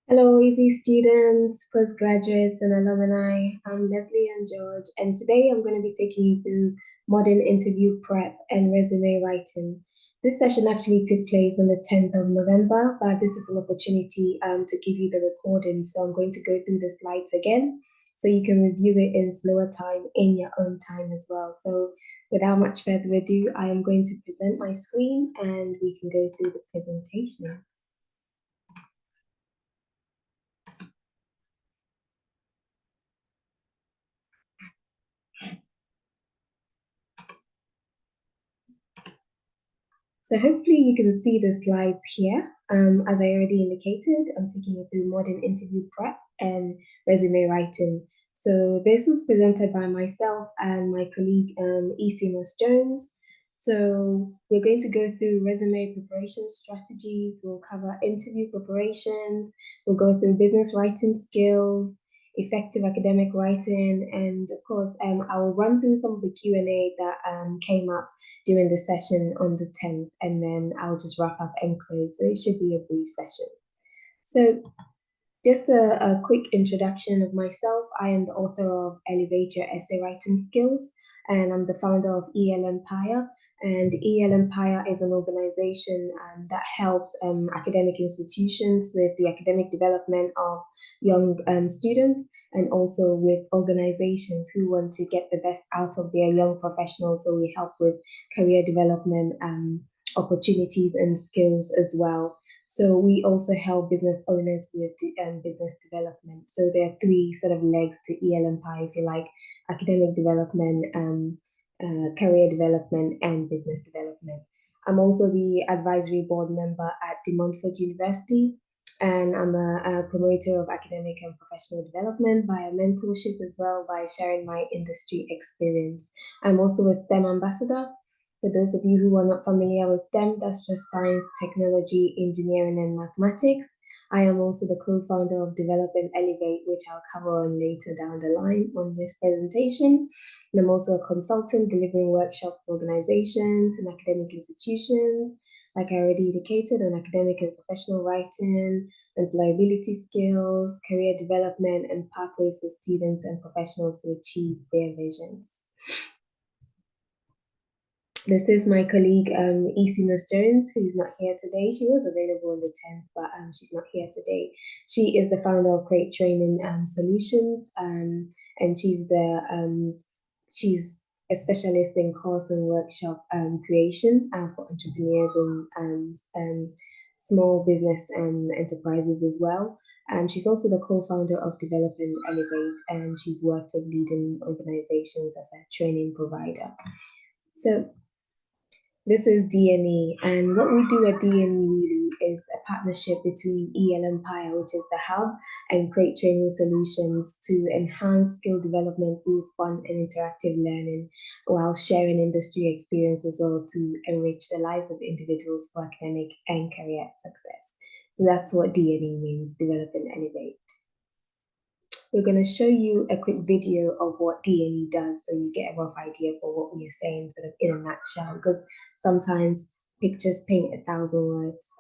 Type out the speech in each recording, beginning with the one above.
Hello, OISE students, postgraduates, and alumni. I'm Leslie and George, and today I'm going to be taking you through modern interview prep and resume writing. This session actually took place on the 10th of November, but this is an opportunity to give you the recording. So I'm going to go through the slides again so you can review it in slower time in your own time as well. So without much further ado, I am going to present my screen and we can go through the presentation. So hopefully you can see the slides here. As I already indicated, I'm taking you through modern interview prep and resume writing. So this was presented by myself and my colleague, E.C. Jones. So we're going to go through resume preparation strategies. We'll cover interview preparations. We'll go through business writing skills, effective academic writing, and of course, I'll run through some of the Q&A that came up during the session on the 10th, and then I'll just wrap up and close. So it should be a brief session. So just a quick introduction of myself. I am the author of Elevate Your Essay Writing Skills, and I'm the founder of EL Empire. And EL Empire is an organization that helps academic institutions with the academic development of young students, and also with organizations who want to get the best out of their young professionals. So we help with career development opportunities and skills as well. So we also help business owners with business development. So there are three sort of legs to EL Empire, if you like: academic development, career development, and business development. I'm also the advisory board member at De Montfort University, and I'm a promoter of academic and professional development via mentorship as well, by sharing my industry experience. I'm also a STEM ambassador. For those of you who are not familiar with STEM, that's just science, technology, engineering, and mathematics. I am also the co-founder of Develop and Elevate, which I'll cover on later down the line on this presentation. And I'm also a consultant delivering workshops for organizations and academic institutions, like I already indicated, on academic and professional writing, employability skills, career development, and pathways for students and professionals to achieve their visions. This is my colleague, E.C. Jones, who's not here today. She was available on the 10th, but she's not here today. She is the founder of Create Training Solutions, and she's a specialist in course and workshop creation for entrepreneurs and small business enterprises as well. She's also the co-founder of Develop and Elevate, and she's worked with leading organizations as a training provider. So this is DNE, and what we do at DNE really is a partnership between EL Empire, which is the hub, and Create Training Solutions to enhance skill development through fun and interactive learning, while sharing industry experience as well to enrich the lives of individuals for academic and career success. So that's what DNE means: develop and elevate. We're going to show you a quick video of what DNE does, so you get a rough idea for what we are saying, sort of in a nutshell, because sometimes pictures paint 1,000 words.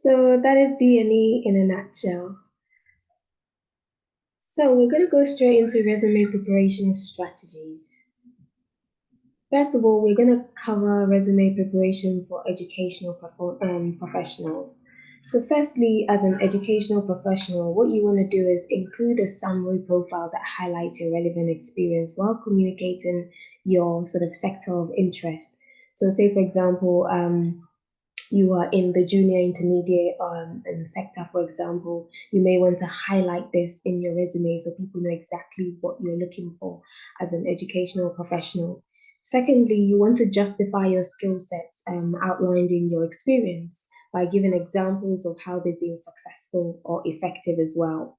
So that is DNE in a nutshell. So we're going to go straight into resume preparation strategies. First of all, we're going to cover resume preparation for educational professionals. So firstly, as an educational professional, what you want to do is include a summary profile that highlights your relevant experience while communicating your sort of sector of interest. So say, for example, you are in the junior intermediate sector, for example, you may want to highlight this in your resume so people know exactly what you're looking for as an educational professional. Secondly, you want to justify your skill sets outlined in your experience by giving examples of how they've been successful or effective as well.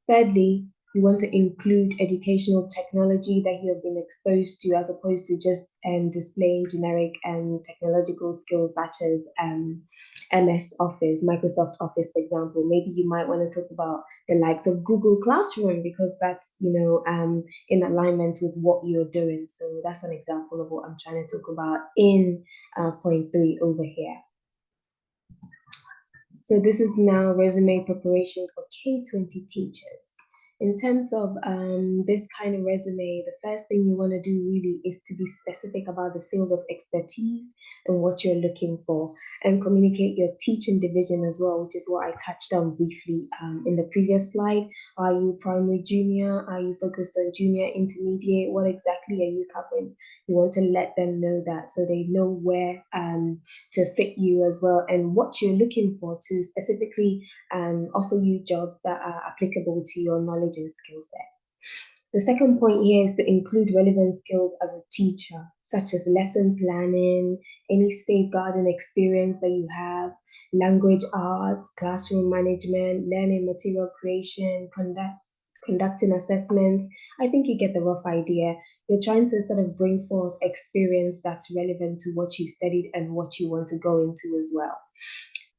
Thirdly, you want to include educational technology that you have been exposed to as opposed to just displaying generic technological skills such as MS Office, Microsoft Office, for example. Maybe you might want to talk about the likes of Google Classroom because that's, in alignment with what you're doing. So that's an example of what I'm trying to talk about in point 3 over here. So this is now resume preparation for K-20 teachers. In terms of this kind of resume, the first thing you want to do really is to be specific about the field of expertise and what you're looking for, and communicate your teaching division as well, which is what I touched on briefly in the previous slide. Are you primary, junior? Are you focused on junior, intermediate? What exactly are you covering? You want to let them know that so they know where to fit you as well and what you're looking for to specifically offer you jobs that are applicable to your knowledge and skill set. The second point here is to include relevant skills as a teacher, such as lesson planning, any safeguarding experience that you have, language arts, classroom management, learning material creation, conducting assessments. I think you get the rough idea. You're trying to sort of bring forth experience that's relevant to what you studied and what you want to go into as well.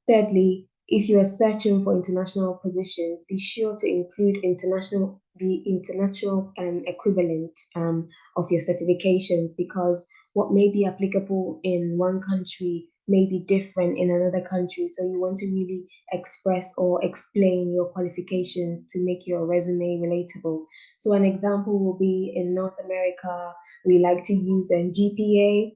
Thirdly, if you are searching for international positions, be sure to include the international equivalent of your certifications, because what may be applicable in one country may be different in another country. So you want to really express or explain your qualifications to make your resume relatable. So an example will be in North America, we like to use a GPA.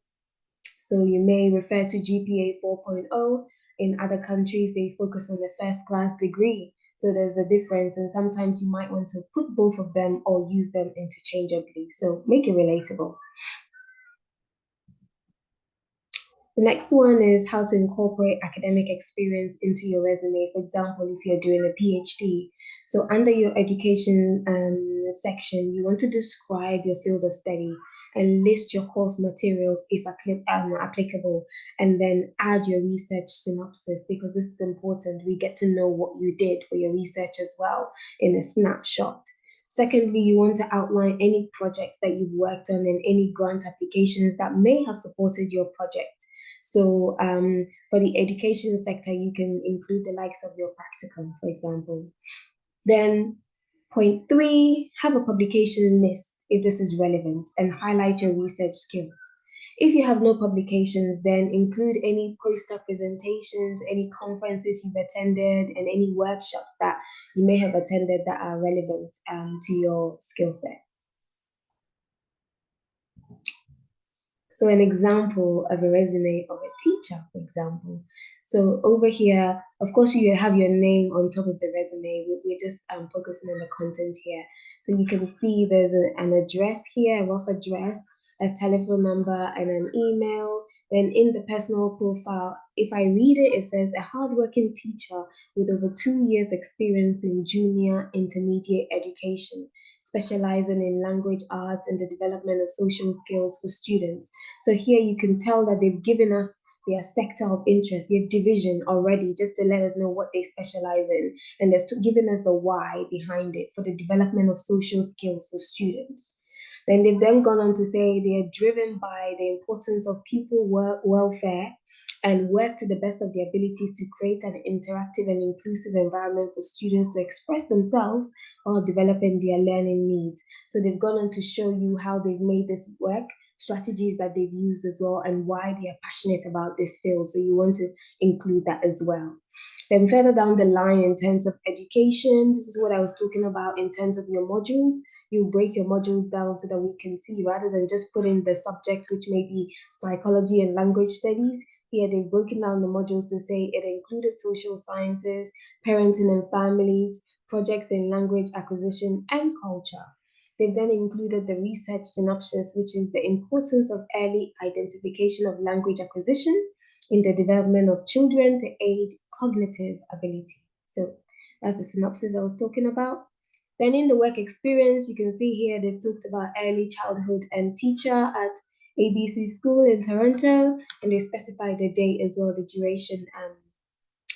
So you may refer to GPA 4.0. In other countries, they focus on the first class degree. So there's a difference, and sometimes you might want to put both of them or use them interchangeably. So make it relatable. The next one is how to incorporate academic experience into your resume. For example, if you're doing a PhD. So under your education section, you want to describe your field of study and list your course materials if applicable, and then add your research synopsis, because this is important. We get to know what you did for your research as well in a snapshot. Secondly, you want to outline any projects that you've worked on and any grant applications that may have supported your project. So for the education sector, you can include the likes of your practicum, for example. Then point 3, have a publication list if this is relevant, and highlight your research skills. If you have no publications, then include any poster presentations, any conferences you've attended, and any workshops that you may have attended that are relevant to your skill set. So an example of a resume of a teacher, for example. So over here, of course, you have your name on top of the resume. We're just focusing on the content here. So you can see there's an address here, a rough address, a telephone number, and an email. Then in the personal profile, if I read it, it says a hardworking teacher with over 2 years experience in junior intermediate education, specializing in language arts and the development of social skills for students. So here you can tell that they've given us their sector of interest, their division already, just to let us know what they specialize in. And they've given us the why behind it for the development of social skills for students. Then they've then gone on to say they are driven by the importance of pupil welfare and work to the best of their abilities to create an interactive and inclusive environment for students to express themselves while developing their learning needs. So they've gone on to show you how they've made this work, strategies that they've used as well, and why they are passionate about this field. So you want to include that as well. Then further down the line, in terms of education, this is what I was talking about in terms of your modules. you break your modules down so that we can see, rather than just putting the subject, which may be psychology and language studies. Here they've broken down the modules to say it included social sciences, parenting and families, projects in language acquisition and culture. They've then included the research synopsis, which is the importance of early identification of language acquisition in the development of children to aid cognitive ability. So that's the synopsis I was talking about. Then in the work experience, you can see here they've talked about early childhood and teacher at ABC School in Toronto, and they specified the date as well, the duration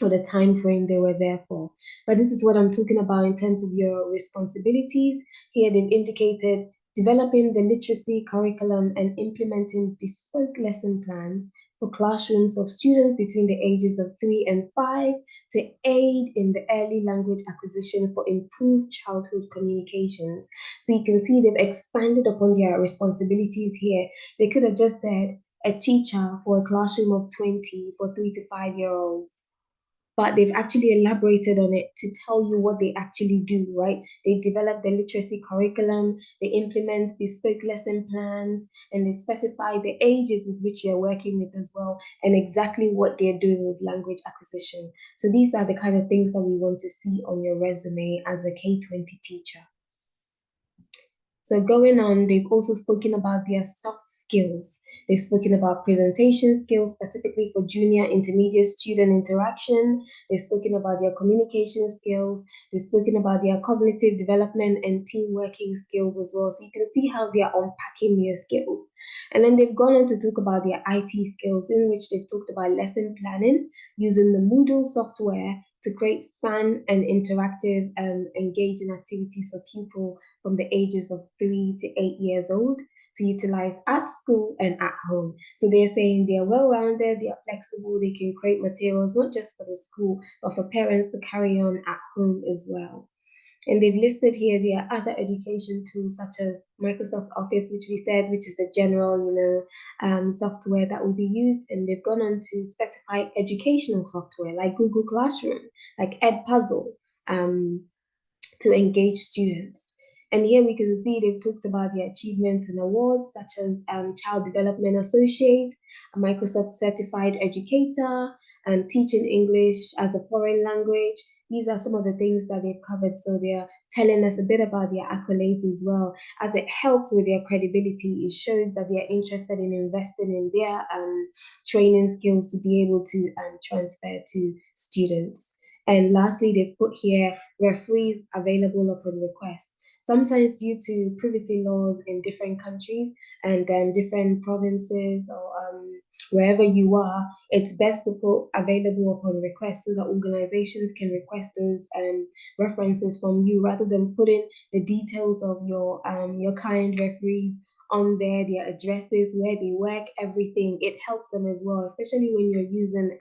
or the time frame they were there for. But this is what I'm talking about in terms of your responsibilities. Here they've indicated developing the literacy curriculum and implementing bespoke lesson plans for classrooms of students between the ages of 3 and 5 to aid in the early language acquisition for improved childhood communications. So you can see they've expanded upon their responsibilities here. They could have just said a teacher for a classroom of 20 for 3 to 5-year-olds, but they've actually elaborated on it to tell you what they actually do, right? They develop the literacy curriculum, they implement bespoke lesson plans, and they specify the ages with which you're working with as well, and exactly what they're doing with language acquisition. So these are the kind of things that we want to see on your resume as a K-20 teacher. So going on, they've also spoken about their soft skills. They've spoken about presentation skills, specifically for junior intermediate student interaction. They've spoken about their communication skills. They've spoken about their cognitive development and team working skills as well. So you can see how they are unpacking their skills. And then they've gone on to talk about their IT skills, in which they've talked about lesson planning using the Moodle software to create fun and interactive and engaging activities for pupils from the ages of 3 to 8 years old to utilize at school and at home. So they're saying they're well-rounded, they are flexible, they can create materials not just for the school, but for parents to carry on at home as well. And they've listed here their other education tools such as Microsoft Office, which we said, which is a general, software that will be used. And they've gone on to specify educational software like Google Classroom, like Edpuzzle, to engage students. And here we can see they've talked about the achievements and awards such as Child Development Associate, a Microsoft Certified Educator, and teaching English as a foreign language. These are some of the things that they've covered. So they're telling us a bit about their accolades as well, as it helps with their credibility. It shows that they're interested in investing in their training skills to be able to transfer to students. And lastly, they've put here referees available upon request. Sometimes due to privacy laws in different countries and different provinces or wherever you are, it's best to put available upon request so that organizations can request those references from you, rather than putting the details of your kind referees on there, their addresses, where they work, everything. It helps them as well, especially when you're using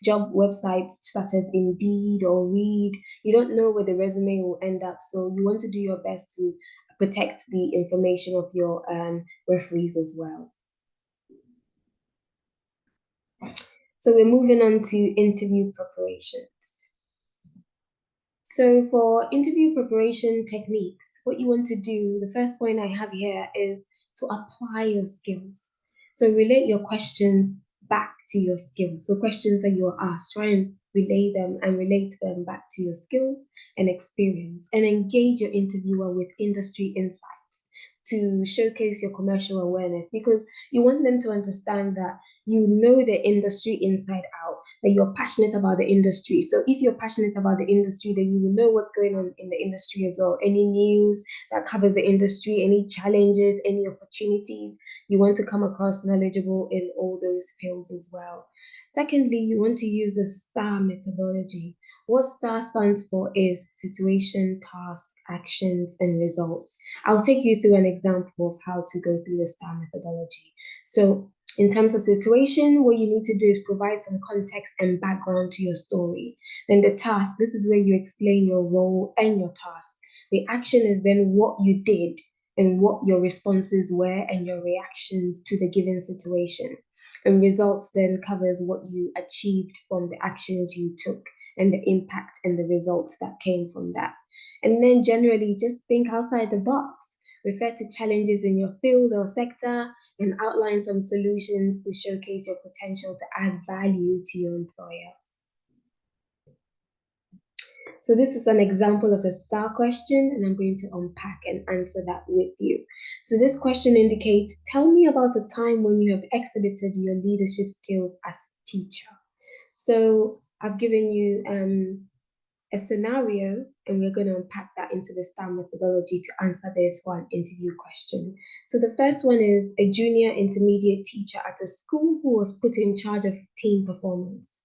job websites such as Indeed or Read. You don't know where the resume will end up, so you want to do your best to protect the information of your referees as well. So we're moving on to interview preparations. So for interview preparation techniques, what you want to do, the first point I have here is to apply your skills. So relate your questions back to your skills. So questions that you are asked, try and relay them and relate them back to your skills and experience, and engage your interviewer with industry insights to showcase your commercial awareness, because you want them to understand that you know the industry inside out, that you're passionate about the industry. So if you're passionate about the industry, then you will know what's going on in the industry as well. Any news that covers the industry, any challenges, any opportunities, you want to come across knowledgeable in all those fields as well. Secondly, you want to use the STAR methodology. What STAR stands for is situation, task, actions, and results. I'll take you through an example of how to go through the STAR methodology. So in terms of situation, what you need to do is provide some context and background to your story. Then the task, this is where you explain your role and your task. The action is then what you did and what your responses were and your reactions to the given situation. And results then covers what you achieved from the actions you took and the impact and the results that came from that. And then generally just think outside the box, refer to challenges in your field or sector, and outline some solutions to showcase your potential to add value to your employer. So this is an example of a STAR question, and I'm going to unpack and answer that with you. So this question indicates, tell me about a time when you have exhibited your leadership skills as a teacher. So I've given you a scenario, and we're going to unpack that into the STAR methodology to answer this one interview question. So the first one is a junior intermediate teacher at a school who was put in charge of team performance.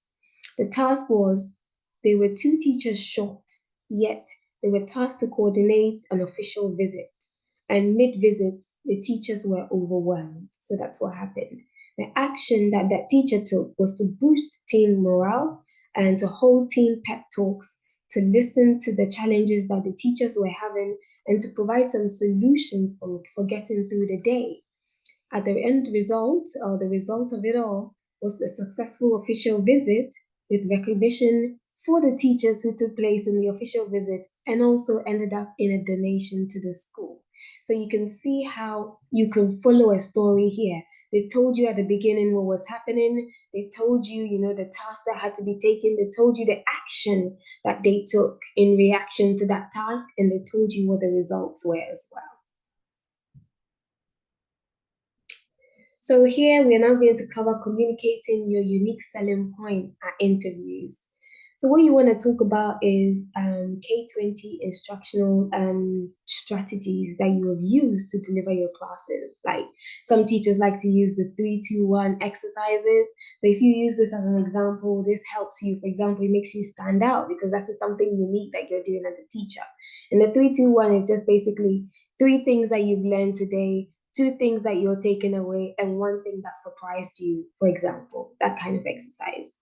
The task was they were 2 teachers short, yet they were tasked to coordinate an official visit. And mid-visit, the teachers were overwhelmed. So that's what happened. The action that that teacher took was to boost team morale and to hold team pep talks, to listen to the challenges that the teachers were having, and to provide some solutions for getting through the day. At the end result, or the result of it all, was a successful official visit with recognition for the teachers who took place in the official visit, and also ended up in a donation to the school. So you can see how you can follow a story here. They told you at the beginning what was happening. They told you, the task that had to be taken. They told you the action that they took in reaction to that task, and they told you what the results were as well. So here we are now going to cover communicating your unique selling point at interviews. So what you want to talk about is K20 instructional strategies that you have used to deliver your classes. Like some teachers like to use the 3-2-1 exercises. So if you use this as an example, this helps you. For example, it makes you stand out because that's something unique that you're doing as a teacher. And the 3-2-1 is just basically 3 things that you've learned today, 2 things that you're taking away, and 1 thing that surprised you, for example, that kind of exercise.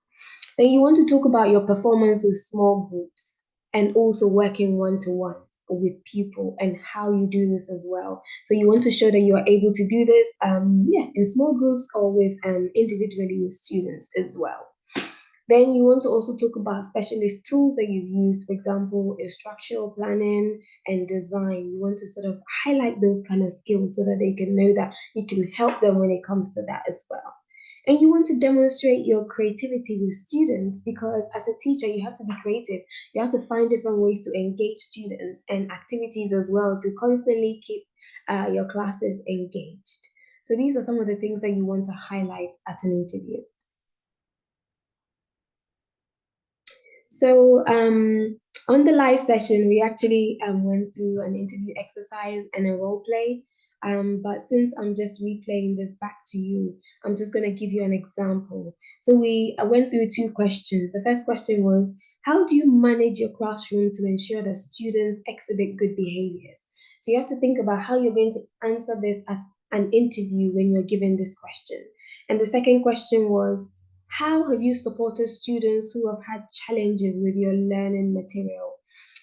Then you want to talk about your performance with small groups and also working one-to-one with people and how you do this as well. So you want to show that you are able to do this in small groups or with individually with students as well. Then you want to also talk about specialist tools that you've used, for example, instructional planning and design. You want to sort of highlight those kind of skills so that they can know that you can help them when it comes to that as well. And you want to demonstrate your creativity with students because as a teacher, you have to be creative. You have to find different ways to engage students and activities as well to constantly keep your classes engaged. So these are some of the things that you want to highlight at an interview. So on the live session, we actually went through an interview exercise and a role play. But since I'm just replaying this back to you, I'm just going to give you an example. So I went through 2 questions. The first question was, how do you manage your classroom to ensure that students exhibit good behaviors? So you have to think about how you're going to answer this at an interview when you're given this question. And the second question was, how have you supported students who have had challenges with your learning material?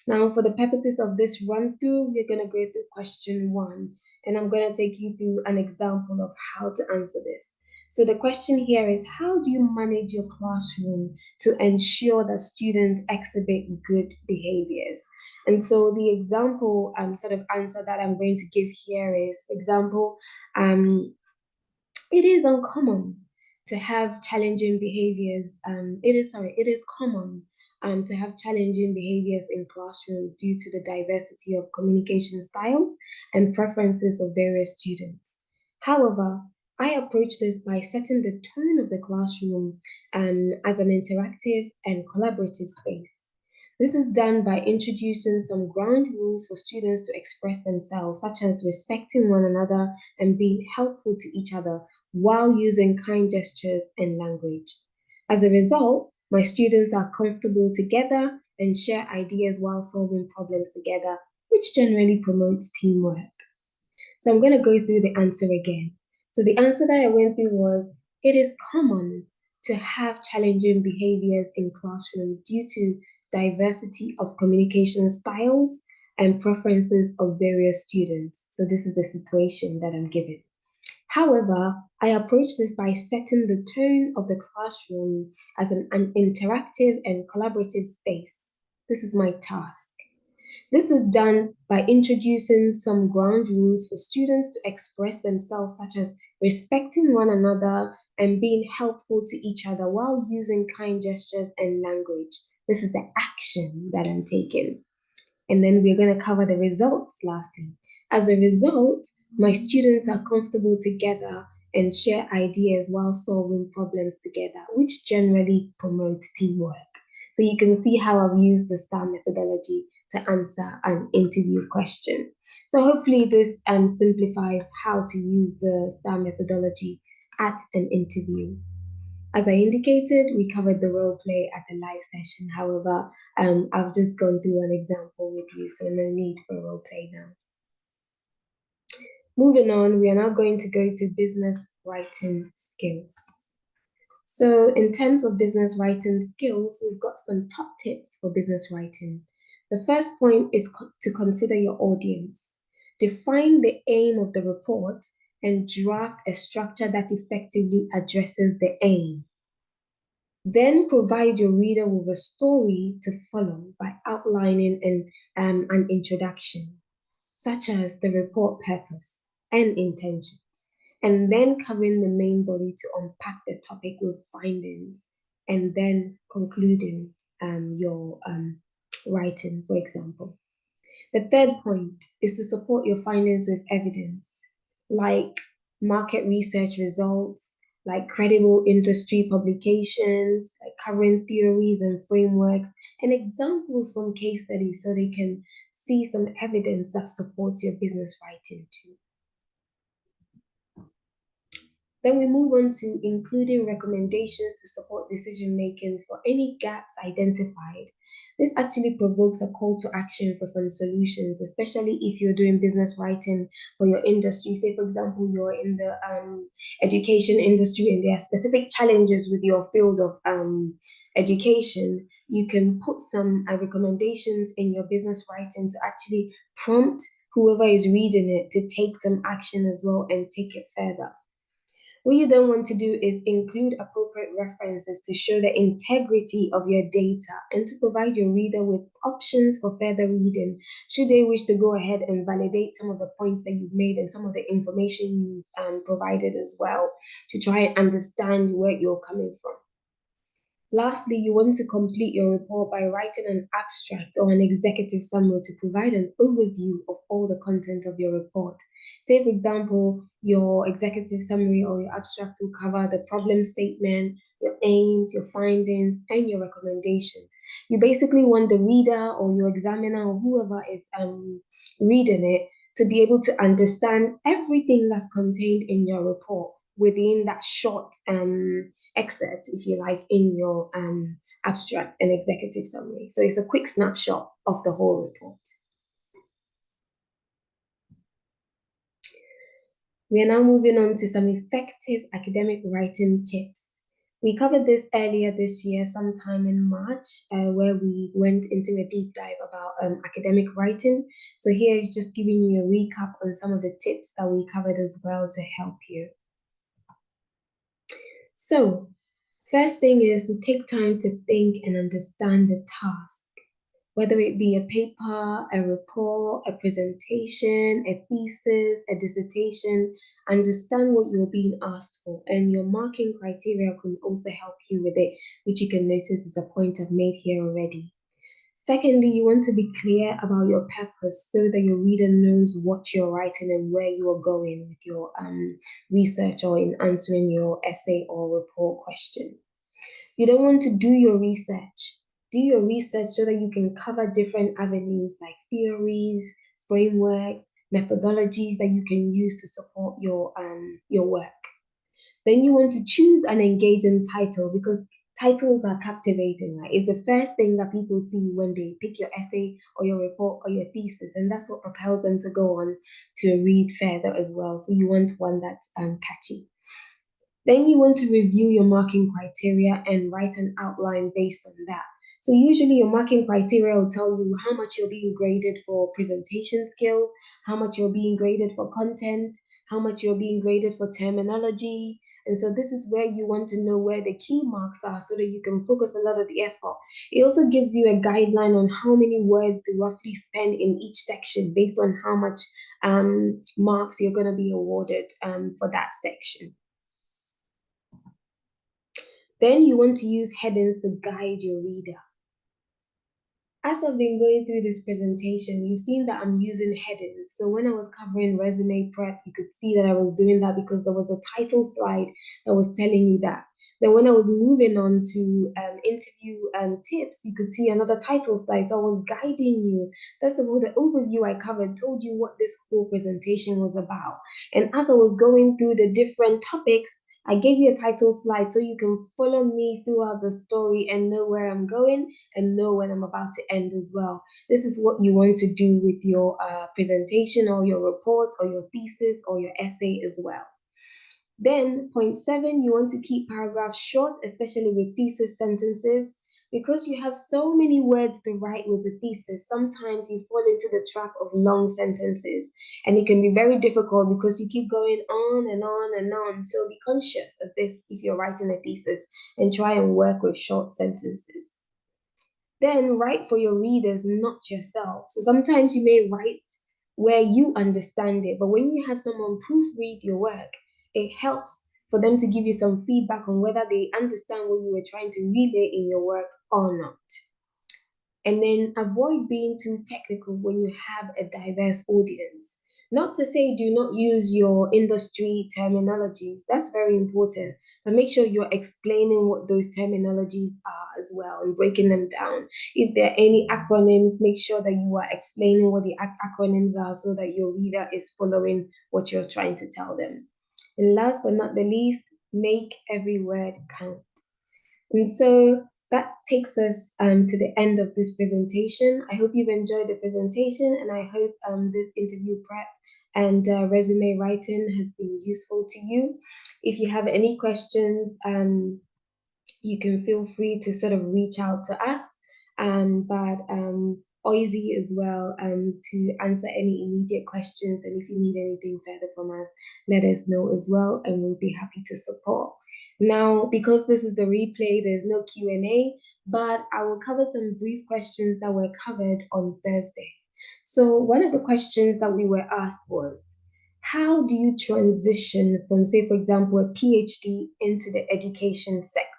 Now, for the purposes of this run through, we're going to go through question 1, and I'm going to take you through an example of how to answer this. So the question here is, how do you manage your classroom to ensure that students exhibit good behaviors? And so the example sort of answer that I'm going to give here is, for example, it is uncommon to have challenging behaviors. It is common to have challenging behaviors in classrooms due to the diversity of communication styles and preferences of various students. However, I approach this by setting the tone of the classroom as an interactive and collaborative space. This is done by introducing some ground rules for students to express themselves, such as respecting one another and being helpful to each other while using kind gestures and language. As a result, my students are comfortable together and share ideas while solving problems together, which generally promotes teamwork. So I'm going to go through the answer again. So the answer that I went through was, it is common to have challenging behaviors in classrooms due to diversity of communication styles and preferences of various students. So this is the situation that I'm given. However, I approach this by setting the tone of the classroom as an interactive and collaborative space. This is my task. This is done by introducing some ground rules for students to express themselves, such as respecting one another and being helpful to each other while using kind gestures and language. This is the action that I'm taking. And then we're going to cover the results lastly. As a result, my students are comfortable together and share ideas while solving problems together, which generally promotes teamwork. So you can see how I've used the STAR methodology to answer an interview question. So hopefully this simplifies how to use the STAR methodology at an interview. As I indicated, we covered the role play at the live session. However, I've just gone through an example with you, so no need for role play now. Moving on, we are now going to go to business writing skills. So in terms of business writing skills, we've got some top tips for business writing. The first point is to consider your audience. Define the aim of the report and draft a structure that effectively addresses the aim. Then provide your reader with a story to follow by outlining an introduction, such as the report purpose and intentions, and then covering the main body to unpack the topic with findings, and then concluding your writing, for example. The third point is to support your findings with evidence, like market research results, like credible industry publications, like current theories and frameworks, and examples from case studies so they can see some evidence that supports your business writing too. Then we move on to including recommendations to support decision making for any gaps identified. This actually provokes a call to action for some solutions, especially if you're doing business writing for your industry. Say, for example, you're in the education industry and there are specific challenges with your field of education. You can put some recommendations in your business writing to actually prompt whoever is reading it to take some action as well and take it further. What you then want to do is include appropriate references to show the integrity of your data and to provide your reader with options for further reading should they wish to go ahead and validate some of the points that you've made and some of the information you've provided as well to try and understand where you're coming from. Lastly, you want to complete your report by writing an abstract or an executive summary to provide an overview of all the content of your report. Say, for example, your executive summary or your abstract will cover the problem statement, your aims, your findings, and your recommendations. You basically want the reader or your examiner or whoever is reading it to be able to understand everything that's contained in your report within that short excerpt, if you like, in your abstract and executive summary. So it's a quick snapshot of the whole report. We are now moving on to some effective academic writing tips. We covered this earlier this year, sometime in March, where we went into a deep dive about academic writing. So here is just giving you a recap on some of the tips that we covered as well to help you. So, first thing is to take time to think and understand the task, whether it be a paper, a report, a presentation, a thesis, a dissertation. Understand what you're being asked for, and your marking criteria can also help you with it, which you can notice is a point I've made here already. Secondly, you want to be clear about your purpose so that your reader knows what you're writing and where you are going with your research or in answering your essay or report question. You don't want to do your research. Do your research so that you can cover different avenues like theories, frameworks, methodologies that you can use to support your work. Then you want to choose an engaging title because titles are captivating, right? It's the first thing that people see when they pick your essay or your report or your thesis, and that's what propels them to go on to read further as well. So you want one that's catchy. Then you want to review your marking criteria and write an outline based on that. So usually your marking criteria will tell you how much you're being graded for presentation skills, how much you're being graded for content, how much you're being graded for terminology, And so this is where you want to know where the key marks are so that you can focus a lot of the effort. It also gives you a guideline on how many words to roughly spend in each section based on how much marks you're going to be awarded for that section. Then you want to use headings to guide your reader. As I've been going through this presentation, you've seen that I'm using headings. So when I was covering resume prep, you could see that I was doing that because there was a title slide that was telling you that. Then when I was moving on to interview tips, you could see another title slide. So I was guiding you. First of all, the overview I covered told you what this whole presentation was about. And as I was going through the different topics, I gave you a title slide so you can follow me throughout the story and know where I'm going and know when I'm about to end as well. This is what you want to do with your presentation or your report or your thesis or your essay as well. Then, point 7, you want to keep paragraphs short, especially with thesis sentences. Because you have so many words to write with the thesis, sometimes you fall into the trap of long sentences. And it can be very difficult because you keep going on and on and on. So be conscious of this if you're writing a thesis and try and work with short sentences. Then write for your readers, not yourself. So sometimes you may write where you understand it, but when you have someone proofread your work, it helps for them to give you some feedback on whether they understand what you were trying to relay in your work or not. And then avoid being too technical when you have a diverse audience. Not to say do not use your industry terminologies, that's very important, but make sure you're explaining what those terminologies are as well and breaking them down. If there are any acronyms, make sure that you are explaining what the acronyms are so that your reader is following what you're trying to tell them. And last but not the least, make every word count. And so that takes us to the end of this presentation. I hope you've enjoyed the presentation, and I hope this interview prep and resume writing has been useful to you. If you have any questions, you can feel free to sort of reach out to us, but OISE as well to answer any immediate questions. And if you need anything further from us, let us know as well, and we'll be happy to support. Now, because this is a replay, there's no Q&A, but I will cover some brief questions that were covered on Thursday. So one of the questions that we were asked was, how do you transition from, say, for example, a PhD into the education sector?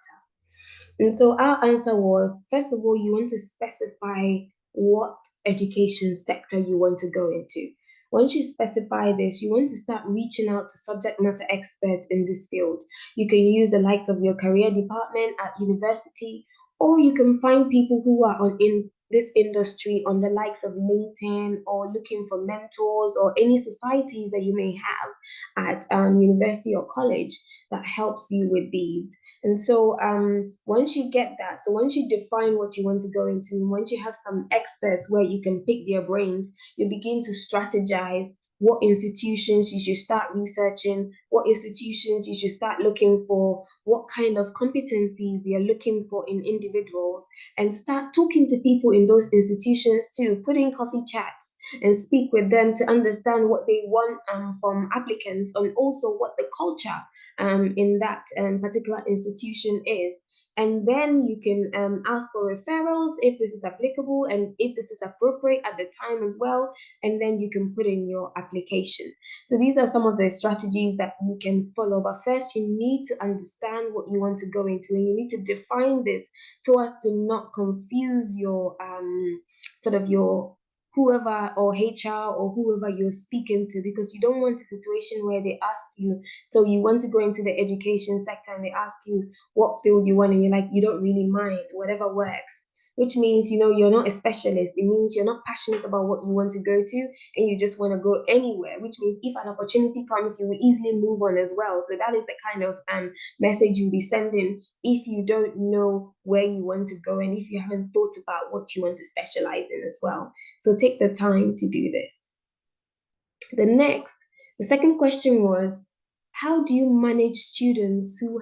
And so our answer was, first of all, you want to specify what education sector you want to go into. Once you specify this, you want to start reaching out to subject matter experts in this field. You can use the likes of your career department at university, or you can find people who are in this industry on the likes of LinkedIn, or looking for mentors or any societies that you may have at university or college that helps you with these. And so once you get that, so once you define what you want to go into, once you have some experts where you can pick their brains, you begin to strategize what institutions you should start researching, what institutions you should start looking for, what kind of competencies they are looking for in individuals, and start talking to people in those institutions too, put in coffee chats and speak with them to understand what they want from applicants, and also what the culture in that particular institution is. And then you can ask for referrals if this is applicable and if this is appropriate at the time as well. And then you can put in your application. So these are some of the strategies that you can follow. But first, you need to understand what you want to go into, and you need to define this so as to not confuse your sort of your whoever or HR or whoever you're speaking to, because you don't want a situation where they ask you, so you want to go into the education sector and they ask you what field you want, and you're like, you don't really mind, whatever works, which means, you're not a specialist. It means you're not passionate about what you want to go to, and you just want to go anywhere, which means if an opportunity comes, you will easily move on as well. So that is the kind of message you'll be sending if you don't know where you want to go and if you haven't thought about what you want to specialize in as well. So take the time to do this. The second question was, how do you manage students who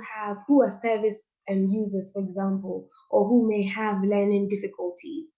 are service users, for example, or who may have learning difficulties?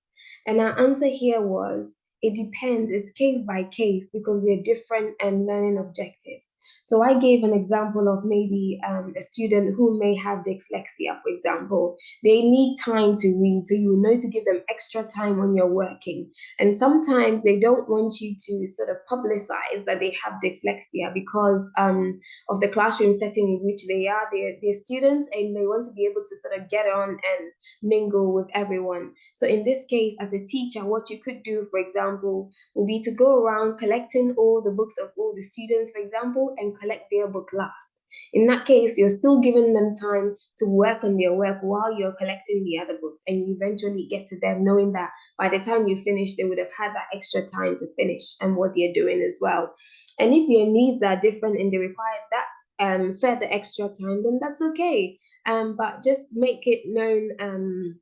And our answer here was, it depends, it's case by case, because they're different learning objectives. So I gave an example of maybe a student who may have dyslexia, for example. They need time to read, so you know to give them extra time when you're working. And sometimes they don't want you to sort of publicize that they have dyslexia because of the classroom setting in which they are. They're students and they want to be able to sort of get on and mingle with everyone. So in this case, as a teacher, what you could do, for example, would be to go around collecting all the books of all the students, for example, and collect their book last. In that case, you're still giving them time to work on their work while you're collecting the other books, and you eventually get to them knowing that by the time you finish, they would have had that extra time to finish and what they're doing as well. And if their needs are different and they require that further extra time, then that's okay. But just make it known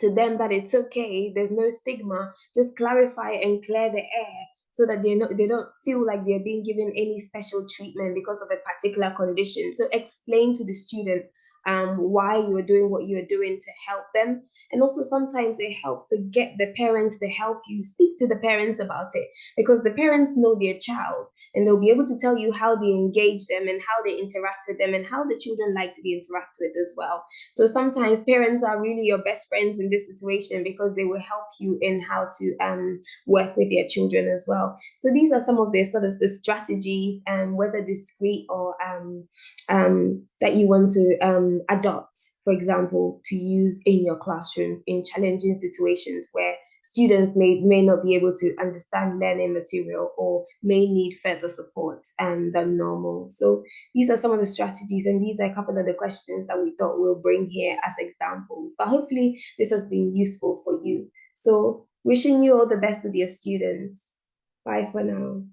to them that it's okay. There's no stigma. Just clarify and clear the air so that they don't feel like they're being given any special treatment because of a particular condition. So explain to the student why you're doing what you're doing to help them. And also sometimes it helps to get the parents to help you speak to the parents about it because the parents know their child and they'll be able to tell you how they engage them and how they interact with them and how the children like to be interacted with as well. So sometimes parents are really your best friends in this situation because they will help you in how to work with their children as well. So these are some of the sort of the strategies, whether discrete or that you want to adopt, for example, to use in your classrooms in challenging situations where students may not be able to understand learning material or may need further support than normal. So these are some of the strategies, and these are a couple of the questions that we thought we'll bring here as examples. But hopefully this has been useful for you. So wishing you all the best with your students. Bye for now.